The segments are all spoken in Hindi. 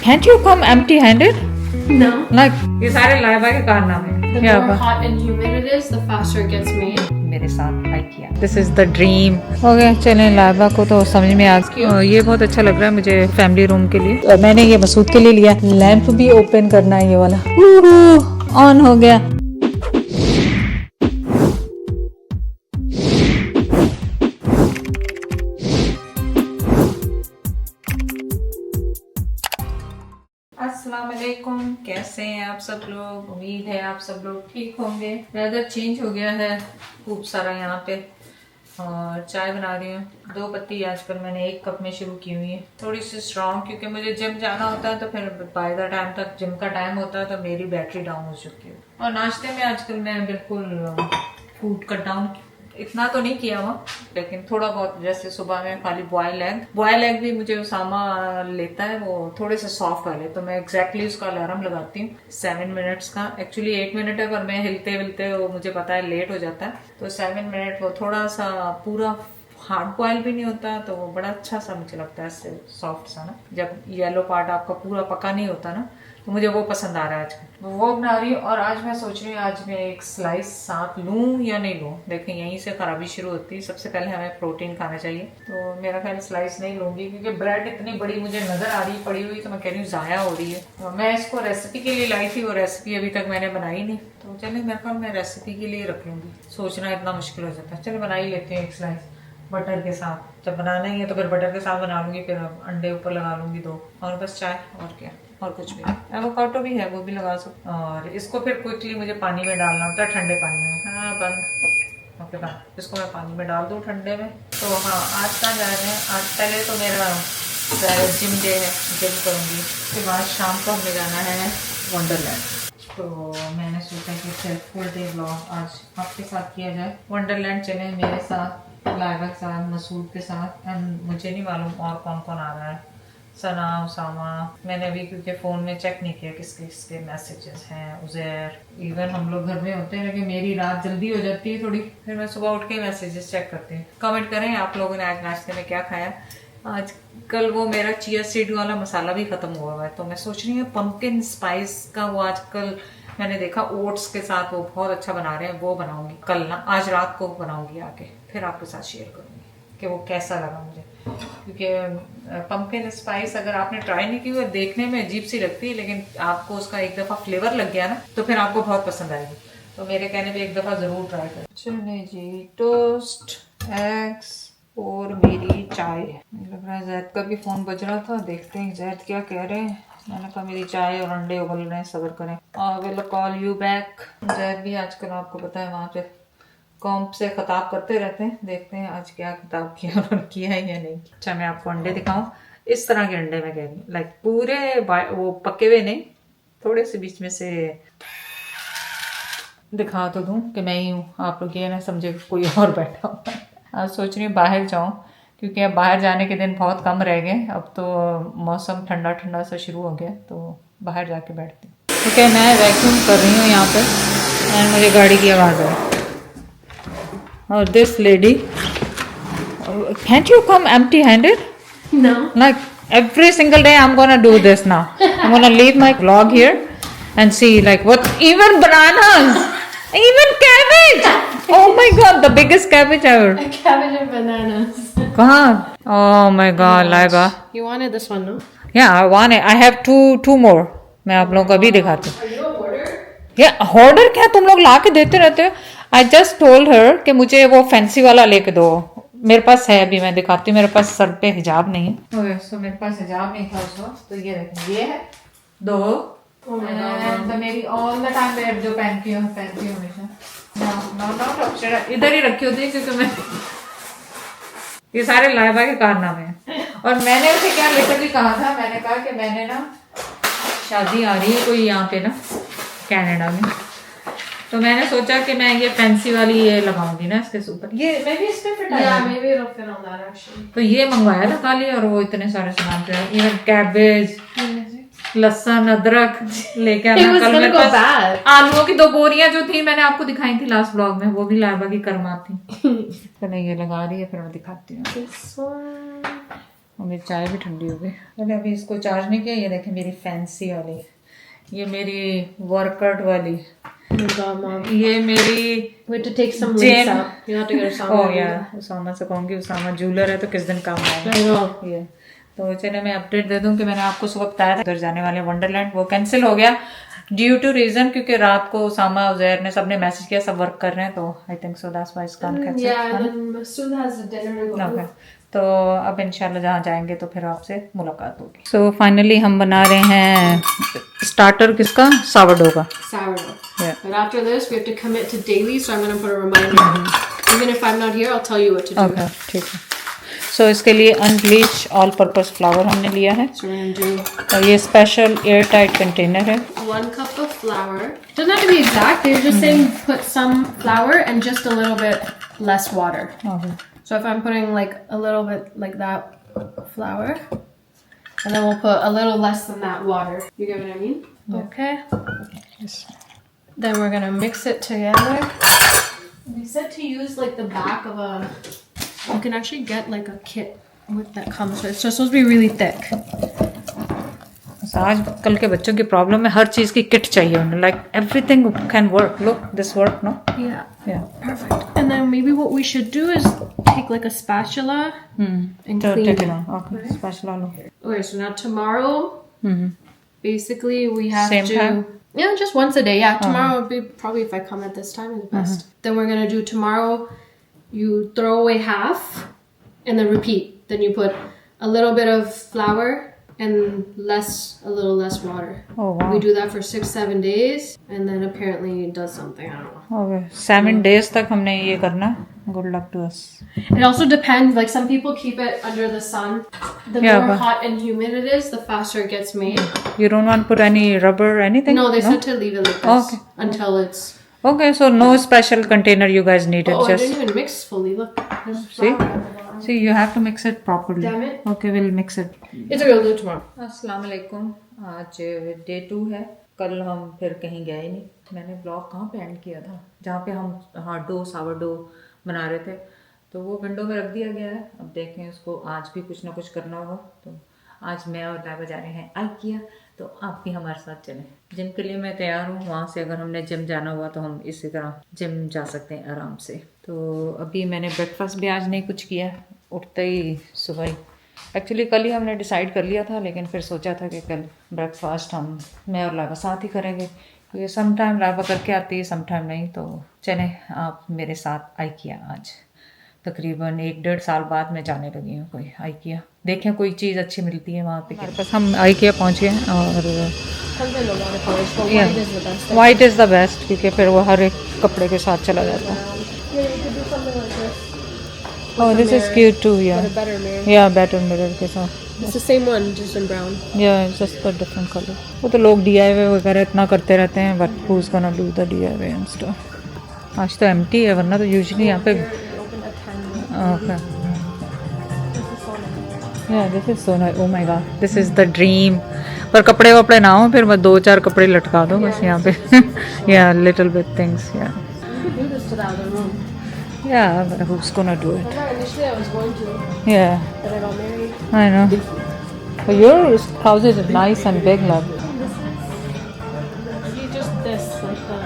Can't you come empty-handed? No. Like ये सारे लाइबा के कारनामे The क्या more hot and humid it is, the faster it gets made. मेरे साथ ट्राई किया. This is the dream. हो गया, चलें लाइबा को तो समझ में आ गया. ये बहुत अच्छा लग रहा है मुझे फैमिली रूम के लिए. और मैंने ये मसूद के लिए लिया. लैंप भी ओपन करना है ये वाला. ऑन हो गया. अस्सलाम वालेकुम, कैसे हैं आप सब लोग. उम्मीद है आप सब लोग ठीक होंगे. वेदर चेंज हो गया है खूब सारा यहाँ पे. और चाय बना रही हूँ. 2 पत्ती आजकल मैंने 1 कप में शुरू की हुई है. थोड़ी सी स्ट्रॉन्ग क्योंकि मुझे जिम जाना होता है तो फिर बाय द टाइम तक जिम का टाइम होता है तो मेरी बैटरी डाउन हो चुकी है. और नाश्ते में आजकल मैं बिल्कुल फूड कट डाउन इतना तो नहीं किया हुआ लेकिन थोड़ा बहुत. जैसे सुबह में खाली बॉयल एग भी मुझे उसामा लेता है वो थोड़े से सॉफ्ट वाले, तो मैं एग्जैक्टली उसका अलार्म लगाती हूँ 7 मिनट्स का. एक्चुअली 8 मिनट है पर मैं हिलते हिलते वो मुझे पता है लेट हो जाता है तो 7 मिनट वो थोड़ा सा पूरा हार्ड बॉयल भी नहीं होता तो वो बड़ा अच्छा सा मुझे लगता है इससे सॉफ्ट सा ना. जब येलो पार्ट आपका पूरा पका नहीं होता ना तो मुझे वो पसंद आ रहा है आजकल. वो बना रही हूँ और आज मैं सोच रही हूँ आज मैं एक स्लाइस साथ लूँ या नहीं लूँ. देखें यहीं से खराबी शुरू होती है. सबसे पहले हमें प्रोटीन खाना चाहिए तो मेरा ख्याल स्लाइस नहीं लूँगी क्योंकि ब्रेड इतनी बड़ी मुझे नजर आ रही पड़ी हुई तो मैं कह रही हूँ ज़ाया हो रही है. तो मैं इसको रेसिपी के लिए लाई थी, वो रेसिपी अभी तक मैंने बनाई नहीं तो चले मेरे ख्याल मैं रेसिपी के लिए रख लूँगी. सोचना इतना मुश्किल हो जाता है. चलो बना ही लेते हैं एक स्लाइस बटर के साथ. जब बनाना ही है तो फिर बटर के साथ बना लूँगी, फिर अंडे ऊपर लगा लूँगी 2 और बस चाय और क्या और कुछ भी. एवोकाडो भी है वो भी लगा सकते. और इसको फिर क्विकली मुझे पानी में डालना होता है, ठंडे पानी में. हाँ बंद ओके बंद. इसको मैं पानी में डाल दूँ ठंडे में. तो हाँ आज कहाँ जा रहे हैं. आज पहले तो मेरा जिम डे है, जिम करूँगी. उसके बाद शाम को हमें जाना है वंडरलैंड. तो मैंने सोचा कि फुल डे व्लॉग आज आपके साथ किया जाए. वंडरलैंड चले मेरे साथ, लाइबा के साथ, मसूद के साथ. एंड मुझे नहीं मालूम और कौन कौन आ रहा है. सना, उसामा. मैंने अभी क्योंकि फ़ोन में चेक नहीं किया किसके किसके मैसेजेस हैं. उज़ैर. इवन हम लोग घर में होते हैं लेकिन मेरी रात जल्दी हो जाती है थोड़ी, फिर मैं सुबह उठ के मैसेजेस चेक करती हूँ. कमेंट करें आप लोगों ने आज नाश्ते में क्या खाया. आज कल वो मेरा चिया सीड वाला मसाला भी ख़त्म हुआ है तो मैं सोच रही हूँ पम्पकिन स्पाइस का वो आजकल मैंने देखा ओट्स के साथ वो बहुत अच्छा बना रहे हैं. वो बनाऊंगी कल ना, आज रात को बनाऊंगी आके, फिर आपके साथ शेयर करूंगी कि वो कैसा लगा मुझे. क्योंकि पम्पकिन स्पाइस अगर आपने ट्राई नहीं की वो देखने में अजीब सी लगती है लेकिन आपको उसका एक दफ़ा फ्लेवर लग गया ना तो फिर आपको बहुत पसंद आएगी. तो मेरे कहने पे एक दफ़ा ज़रूर ट्राई करें. चलिए जी, टोस्ट, एग्स और मेरी चाय. लग रहा है जैद का भी फ़ोन बज रहा था, देखते हैं जैद क्या कह रहे हैं. मैंने कहा मेरी चाय और अंडे उबल रहे हैं, सब्र करें. I will call you back. Zaid भी आजकल आपको पता है वहाँ पे कॉम्प से खिताब करते रहते हैं. देखते हैं आज क्या खिताब किया और किया है या नहीं. अच्छा मैं आपको अंडे दिखाऊं. इस तरह के अंडे मैं कह रही हूँ, लाइक पूरे वो पके हुए नहीं, थोड़े से बीच में से दिखा तो दूं कि मैं ही हूँ. आप लोग ये ना समझे कोई और बैठा हुआ. आज सोच रही हूँ बाहर जाऊँ क्योंकि अब बाहर जाने के दिन बहुत कम रह गए. अब तो मौसम ठंडा ठंडा सा शुरू हो गया तो बाहर जाके बैठती हूँ. ठीक है मैं वैक्यूम कर रही हूँ यहाँ पे एंड मुझे गाड़ी की आवाज़ है. और this lady, can't you come empty-handed? No. Like every single day I'm gonna do this now. I'm gonna leave my vlog here and see like what, even bananas, even cabbage. Oh my god, the biggest cabbage ever. A cabbage and bananas. God. Oh my god, Laiba. You wanted this one, no? Yeah, I want it. I have two more. मैं आप लोगों को अभी दिखाती हूँ. Are you a hoarder? Yeah, hoarder क्या तुम लोग ला के देते रहते हो. I just told her कि मुझे वो फैंसी वाला लेके दो. मेरे पास है अभी मैं दिखाती हूँ. मेरे पास सर पे हिजाब नहीं है. ओके सो मेरे पास हिजाब नहीं था उस वक्त तो ये देखें ये है 2. तो मेरी ऑल द टाइम वेयर जो पहनती हूँ हमेशा. नॉट इधर ही रखी होती है क्योंकि मैं ये सारे लाइबा के कारनामे हैं. और मैंने उसे क्या लिटरली कहा था, मैंने कहा कि मैंने ना शादी आ रही है कोई यहाँ पे ना कनाडा में तो मैंने सोचा कि मैं ये फैंसी वाली ये लगाऊंगी ना इसके ऊपर. ये मैं भी इस पे fit Yeah, maybe it'll fit on that actually. तो ये मंगवाया था खाली और वो इतने सारे सामान जो है इवन कैबेज, लहसुन, अदरक लेके आना. कल मेरे पास आलूओं की 2 बोरियां जो थी मैंने आपको दिखाई थी लास्ट ब्लॉग में, वो भी लाइबा की करमात थी. तो नहीं ये लगा रही है फिर मैं दिखाती हूँ. और मेरी चाय भी ठंडी हो गई। मैंने अभी इसको चार्ज नहीं किया। ये देखें मेरी फैंसी वाली, ये मेरी वर्कआउट वाली, ये मेरी जिम। ओह यार, उसामा से कहूँगी, उसामा ज्वेलर है तो किस दिन काम आएगा ये। तो चलिए मैं अपडेट दे दूं कि मैंने आपको सुबह बताया था घर जाने वाले वंडरलैंड, वो कैंसिल हो गया ड्यू टू रीजन, क्योंकि रात को उसामा उजैर ने सबने मैसेज किया, सब वर्क कर रहे हैं, तो I think so that's why it's gone cancel. तो अब इंशाल्लाह जहाँ जाएंगे तो फिर आपसे मुलाकात होगी। सो फाइनली हम बना रहे हैं स्टार्टर किसका, सावरडो का। But after this, we have to commit to daily, so I'm going to put a reminder. Even if I'm not here, I'll tell you what to do. Okay, ठीक है। सो इसके लिए अनब्लीच ऑल पर्पस फ्लावर हमने लिया है। So we're going to do और ये स्पेशल एयर टाइट कंटेनर है। 1 cup of flour. Doesn't have to be exact. They're just saying put some flour and just a little bit less water. Okay. So if I'm putting like a little bit like that flour, and then we'll put a little less than that water. You get what I mean? Yeah. Okay. Yes. Then we're gonna mix it together. They said to use like the back of a. You can actually get like a kit with that comes with. So it's supposed to be really thick. आज कल के बच्चों की प्रॉब्लम है, हर चीज की किट चाहिए उन्हें, like everything can work. Look this work no. Yeah. Perfect. And then maybe what we should do is take like a spatula and तो clean take it. it on. Okay, spatula low. Okay, so now tomorrow, basically we have Same to. time? Yeah, just once a day. Yeah, tomorrow would be probably if I come at this time is the best. Then we're gonna do tomorrow. You throw away half, and then repeat. Then you put a little bit of flour and a little less water. Oh wow. We do that for 6-7 days, and then apparently it does something. I don't know. Okay, 7 days तक हमने ये करना। Good luck to us. It also depends. Like some people keep it under the sun. The Yeah, more but- hot and humid it is, the faster it gets made. You don't want to put any rubber or anything? No, they said to leave it like this Okay. until it's. Okay, so no special container you guys needed. Oh, it just didn't even mix fully. Look, there's See? flour at the bottom. see, you have to mix it properly. Damn it. Okay, we'll mix it. It's okay. We'll do it tomorrow. अस्सलाम वालेकुम। आज डे 2 है। कल हम फिर कहीं गए नहीं। मैंने ब्लॉग कहाँ पे एंड किया था, जहाँ पे हम सावरडो बना रहे थे, तो वो विंडो में रख दिया गया है। अब देखें उसको, आज भी कुछ ना कुछ करना होगा। तो आज मैं और लाइबा जा रहे हैं IKEA, तो आप भी हमारे साथ चलें। जिम के लिए मैं तैयार हूँ, वहाँ से अगर हमने जिम जाना हुआ तो हम इसी तरह जिम जा सकते हैं आराम से। तो अभी मैंने ब्रेकफास्ट भी आज नहीं कुछ किया, उठते ही सुबह ही। एक्चुअली कल ही हमने डिसाइड कर लिया था, लेकिन फिर सोचा था कि कल ब्रेकफास्ट मैं और लाइबा साथ ही करेंगे, क्योंकि सम टाइम लाइबा करके आती है, सम टाइम नहीं। तो चलें आप मेरे साथ IKEA। आज तकरीबन 1-1.5 साल बाद मैं जाने लगी हूँ कोई IKEA। देखें कोई चीज़ अच्छी मिलती है वहाँ पे। हमारे पास हम IKEA पहुँचे हैं और वाइट इज़ द बेस्ट, क्योंकि फिर वो हर एक कपड़े के साथ चला जाता है। Oh, this is cute too, yeah. But a better mirror. Yeah, better mirror के साथ। It's the same one, just in brown. Yeah, it's just a different color. वो तो लोग DIY वगैरह इतना करते रहते हैं, but who's gonna do the DIY and stuff? आज तो empty है, वरना तो usually यहाँ पे। Open at 10. Okay. Yeah, this is so nice. Oh my God, this is the dream. पर कपड़े वपड़े ना हो, फिर मैं 2-4 कपड़े लटका दो बस यहाँ पे। Yeah, little bit things. Yeah. You could do this to the other room. Yeah, but who's gonna do it? Remember, initially I was going to, Yeah, but I got married. I know. But your house is nice and big, love. See, just this, like the,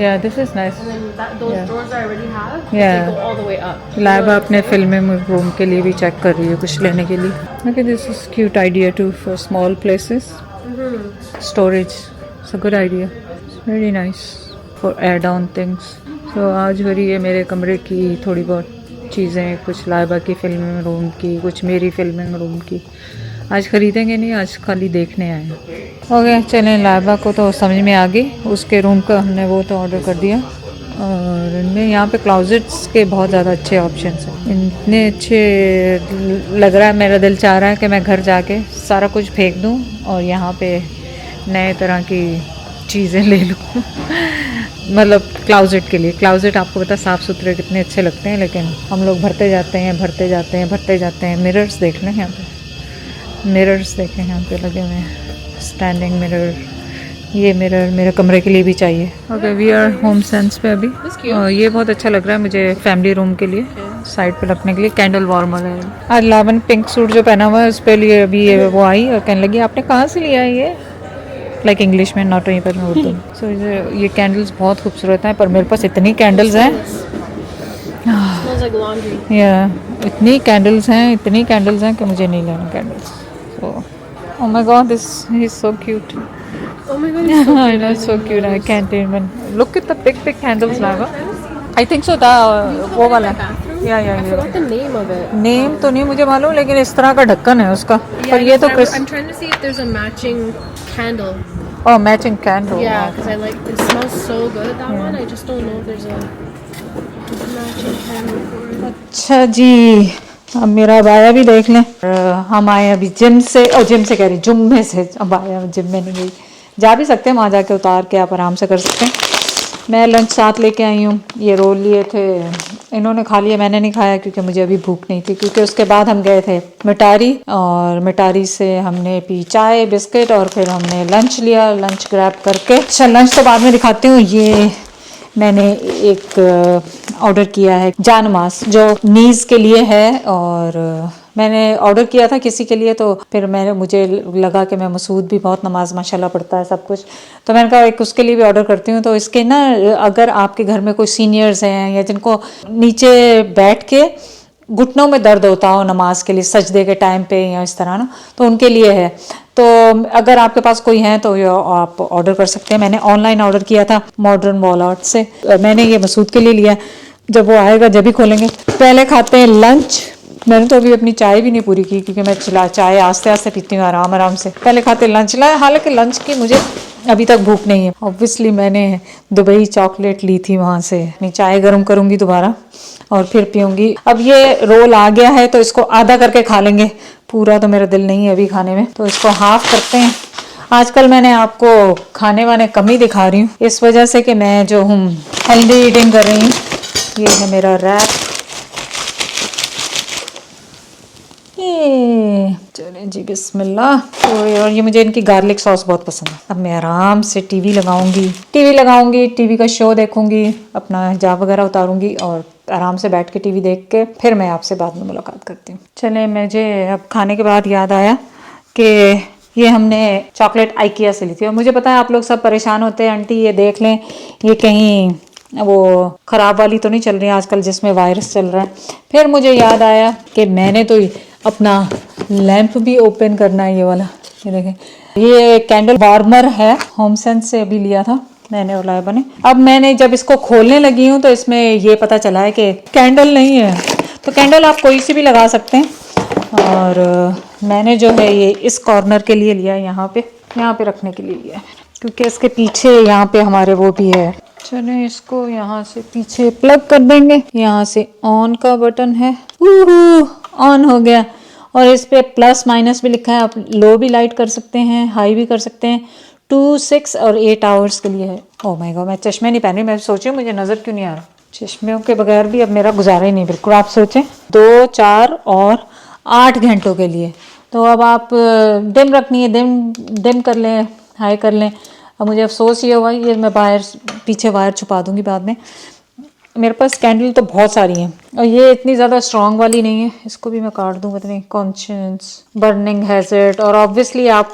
Yeah, this is nice. and then those Yeah. doors I already have, Yeah. they go all the way up. Laiba अपने फिल्म रूम के लिए भी चेक कर रही है कुछ लेने के लिए। Look at this is cute idea too for small places. Storage. It's a good idea. It's very nice for add-on things. So आज हो रही है मेरे कमरे की थोड़ी बहुत चीज़ें, कुछ लाइबा की फिल्म रूम की, कुछ मेरी फिल्म रूम की। आज ख़रीदेंगे नहीं, आज खाली देखने आए हैं। ओके चलें, लाइबा को तो समझ में आ गई, उसके रूम का हमने वो तो ऑर्डर कर दिया। और इनमें यहाँ पे क्लोजेट्स के बहुत ज़्यादा अच्छे ऑप्शंस हैं, इतने अच्छे लग रहा है। मेरा दिल चाह रहा है कि मैं घर जाके सारा कुछ फेंक दूँ और यहाँ पे नए तरह की चीज़ें ले लूँ। मतलब क्लाउजेट के लिए, क्लाउजेट आपको पता साफ़ सुथरे कितने अच्छे लगते हैं, लेकिन हम लोग भरते जाते हैं। मिरर्स देख लें यहाँ पे, मिरर्स देखें यहाँ पे लगे हुए हैं, स्टैंडिंग मिरर। ये मिरर मेरे कमरे के लिए भी चाहिए। Okay we are home sense पे अभी, और ये बहुत अच्छा लग रहा है मुझे फैमिली रूम के लिए। साइड पे रखने के लिए कैंडल वार्मर है। आज लावन पिंक सूट जो पहना हुआ है उस पे लिए अभी ये वो आई और कहने लगी आपने कहाँ से लिया है ये, लाइक इंग्लिश में, नॉट वहीं पर उर्दू में। सो ये कैंडल्स बहुत खूबसूरत हैं, पर मेरे पास इतनी कैंडल्स हैं, Smells like laundry. या इतनी कैंडल्स हैं कि मुझे नहीं लेना candles. So oh my God, this is so cute. Oh my god, it's so I know, it's so cute. I can't even look at the big candles, Laga. I think so. वो वाला, या I forgot the name of it. Name तो नहीं मुझे मालूम, लेकिन इस तरह का ढक्कन है उसका। पर ये तो I'm trying to see if there's a matching candle. oh, matching candle. Yeah, because I like it smells so good, that one. I just don't know if there's a matching candle for it. अच्छा जी, अब मेरा अबाया भी देख लें। हम आए अभी जिम से, जिम से कह रही जुम्मे से, अबाया जिम में नहीं गई, जा भी सकते हैं वहाँ जाके उतार के आप आराम से कर सकते हैं। मैं लंच साथ लेके आई हूँ, ये रोल लिए थे, इन्होंने खा लिया, मैंने नहीं खाया क्योंकि मुझे अभी भूख नहीं थी, क्योंकि उसके बाद हम गए थे मिटारी और मिटारी से हमने पी चाय बिस्किट और फिर हमने लंच लिया, लंच ग्रैब करके। अच्छा, लंच तो बाद में दिखाती हूँ। ये मैंने एक ऑर्डर किया है जानमाज जो नीज के लिए है, और मैंने ऑर्डर किया था किसी के लिए, तो फिर मुझे लगा कि मैं मसूद भी बहुत नमाज माशाल्लाह पढ़ता है सब कुछ, तो मैंने कहा एक उसके लिए भी ऑर्डर करती हूँ। तो इसके ना, अगर आपके घर में कोई सीनियर्स हैं या जिनको नीचे बैठ के घुटनों में दर्द होता हो नमाज के लिए सजदे के टाइम पे या इस तरह ना, तो उनके लिए है। तो अगर आपके पास कोई है तो ये आप ऑर्डर कर सकते हैं। मैंने ऑनलाइन ऑर्डर किया था मॉडर्न वॉल आर्ट से। मैंने ये मसूद के लिए लिया, जब वो आएगा जब ही खोलेंगे। पहले खाते हैं लंच। मैंने तो अभी अपनी चाय भी नहीं पूरी की क्योंकि मैं चाय आस्ते आस्ते पीती हूँ आराम आराम से। पहले खाते लंच लाए, हालांकि लंच की मुझे अभी तक भूख नहीं है। ऑब्वियसली मैंने दुबई चॉकलेट ली थी वहाँ से। अपनी चाय गर्म करूँगी दोबारा और फिर पीऊँगी। अब ये रोल आ गया है तो इसको आधा करके खा लेंगे, पूरा तो मेरा दिल नहीं है अभी खाने में, तो इसको हाफ करते हैं। आजकल मैंने आपको खाने वाने कम ही दिखा रही हूँ इस वजह से कि मैं जो हूँ हेल्दी ईटिंग कर रही हूँ। ये है मेरा रैप। ये चलें जी, बिस्मिल्लाह। तो और ये मुझे इनकी गार्लिक सॉस बहुत पसंद है। अब मैं आराम से टीवी लगाऊंगी, टीवी का शो देखूंगी, अपना हिजाब वगैरह उतारूंगी और आराम से बैठ के टीवी देख के फिर मैं आपसे बाद में मुलाकात करती हूँ। चलें, मुझे अब खाने के बाद याद आया कि ये हमने चॉकलेट आइकिया से ली थी, और मुझे पता है आप लोग सब परेशान होते हैं, आंटी ये देख लें ये कहीं वो ख़राब वाली तो नहीं चल रही है आजकल जिसमें वायरस चल रहा है। फिर मुझे याद आया कि मैंने तो अपना लैंप भी ओपन करना है, ये वाला, ये देखें, ये कैंडल वार्मर है, होम सेंस से अभी लिया था मैंने और लाइबा ने। अब मैंने जब इसको खोलने लगी हूँ तो इसमें ये पता चला है कि कैंडल नहीं है। तो कैंडल आप कोई सी भी लगा सकते हैं, और मैंने जो है ये इस कॉर्नर के लिए लिया है, यहाँ पे रखने के लिए लिया है, क्योंकि इसके पीछे यहाँ पे हमारे वो भी है। चलें, इसको यहाँ से पीछे प्लग कर देंगे। यहाँ से ऑन का बटन है, ऑन हो गया, और इस पे प्लस माइनस भी लिखा है। आप लो भी लाइट कर सकते हैं, हाई भी कर सकते हैं। 2, 6 और 8 आवर्स के लिए है। ओह माय गॉड, मैं चश्मे नहीं पहन रही, मैं सोची मुझे नज़र क्यों नहीं आ रहा। चश्मों के बगैर भी अब मेरा गुजारा ही नहीं बिल्कुल। आप सोचें 2, 4 और 8 घंटों के लिए। तो अब आप डिम रखनी है, डिम कर लें, हाई कर लें। अब मुझे अफसोस ये हुआ, ये मैं पीछे वायर छुपा दूंगी बाद में। मेरे पास कैंडल तो बहुत सारी हैं, और ये इतनी ज़्यादा स्ट्रॉन्ग वाली नहीं है, इसको भी मैं काट दूँ। पता नहीं, कॉन्शियस, बर्निंग हैज़र्ड, और ऑब्वियसली आप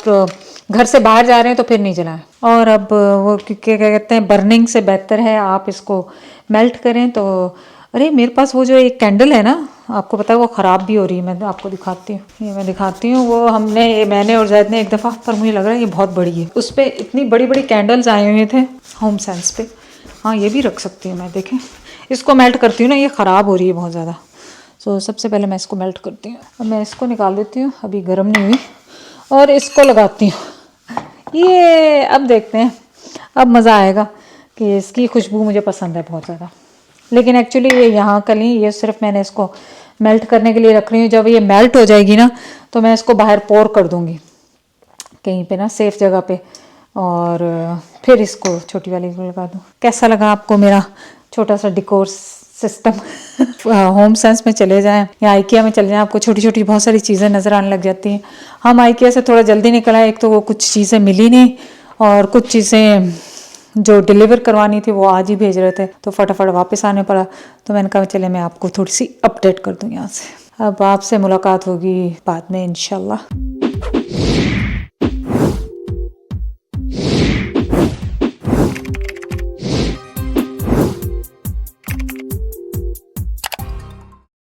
घर से बाहर जा रहे हैं तो फिर नहीं जलाएं। और अब वो क्या कहते हैं, बर्निंग से बेहतर है आप इसको मेल्ट करें। तो अरे मेरे पास वो जो एक कैंडल है ना, आपको पता है वो ख़राब भी हो रही है, मैं आपको दिखाती हूँ। ये मैं दिखाती हूँ, वो मैंने और जैद ने एक दफ़ा, पर मुझे लग रहा है ये बहुत बड़ी है। उस पर इतनी बड़ी बड़ी कैंडल्स आए हुए थे होम सेंस पे। हाँ, ये भी रख सकती हूँ मैं। देखें, इसको मेल्ट करती हूँ ना, ये ख़राब हो रही है बहुत ज़्यादा। सो सबसे पहले मैं इसको मेल्ट करती हूँ। अब मैं इसको निकाल देती हूँ, अभी गर्म नहीं हुई, और इसको लगाती हूँ। ये अब देखते हैं, अब मज़ा आएगा कि इसकी खुशबू मुझे पसंद है बहुत ज़्यादा। लेकिन एक्चुअली ये यहाँ का नहीं, ये सिर्फ मैंने इसको मेल्ट करने के लिए रख रही हूँ। जब ये मेल्ट हो जाएगी ना तो मैं इसको बाहर पोर कर दूँगी कहीं पे ना, सेफ जगह पे, और फिर इसको छोटी वाली को लगा दूँ। कैसा लगा आपको मेरा छोटा सा डिकोर सिस्टम? होम सेंस में चले जाएं या आइकिया में चले जाएं, आपको छोटी छोटी बहुत सारी चीज़ें नज़र आने लग जाती हैं। हम आइकिया से थोड़ा जल्दी निकल आए, एक तो वो कुछ चीज़ें मिली नहीं, और कुछ चीज़ें जो डिलीवर करवानी थी वो आज ही भेज रहे थे, तो फटाफट वापस आने पड़ा। तो मैंने कहा चले मैं आपको थोड़ी सी अपडेट कर दूँ यहाँ से। अब आपसे मुलाकात होगी बाद में इंशाल्लाह।